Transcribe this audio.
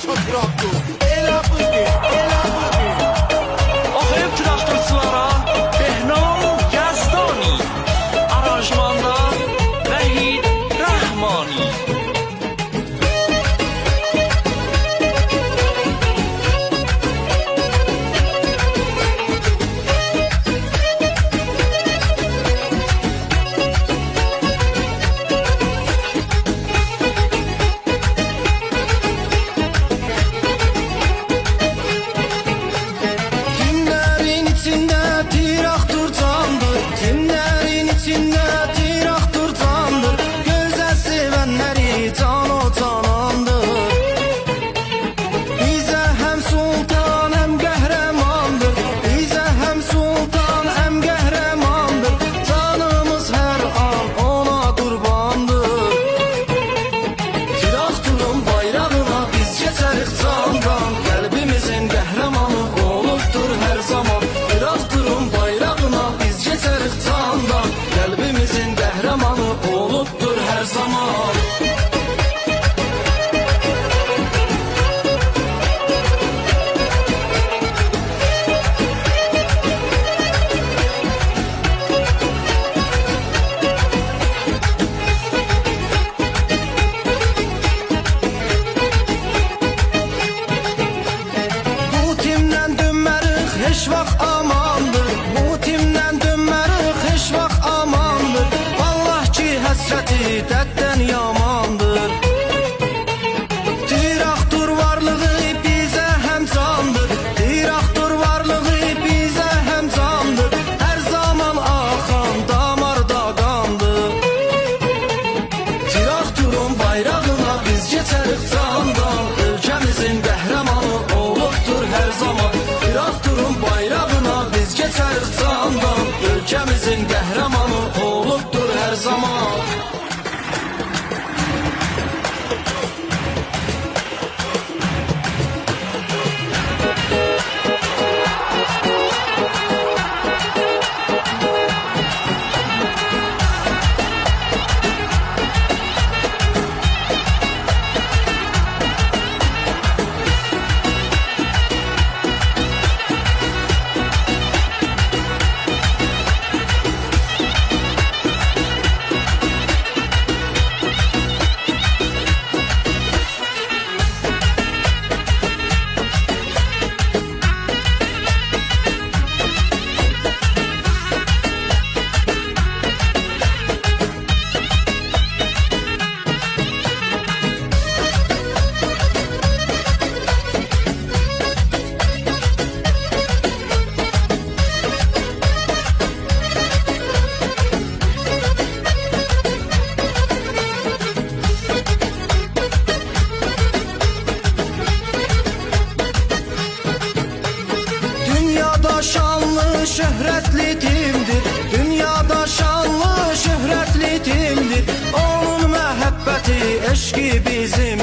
başa traktor. Elə bıdı, elə bıdı. Oxuyub traktorçulara Behnam Yazdani, aranjmanda Vahid Rahmani. Timlərin içində traktor candır, timlərin içində traktor candır. Gözəl sevənləri can o canandır. Bizə həm sultan, həm qəhrəmandır. Bizə həm sultan, həm qəhrəmandır. Canımız hər an ona qurbandır. Traktorun bayrağına biz keçərik candan. Qəlbimizin qəhrəmanı olubdur hər zaman. Traktorun bayrağına biz keçərik candan. Qəlbimizin qəhrəmanı olubdur hər zaman. Bu timdən dönmərik heç vaxt amandır. Bu timdən dönmərik heç vaxt amandır. Allah ki həsrəti dəddən yamandır. Traktor varlığı bizə həm candır. Traktor varlığı bizə həm candır. Hər zaman axan damarda qandır. Traktorun bayrağına biz keçərik candan. Ölkəmizin qəhrəmanı olubdur hər zaman. Traktorun bayrağına biz keçərik candan. Ölkəmizin qəhrəmanı olubdur hər zaman. Dünyada şanlı şöhrətli timdir. Dünyada şanlı şöhrətli timdir. Onun məhəbbəti, eşqi bizim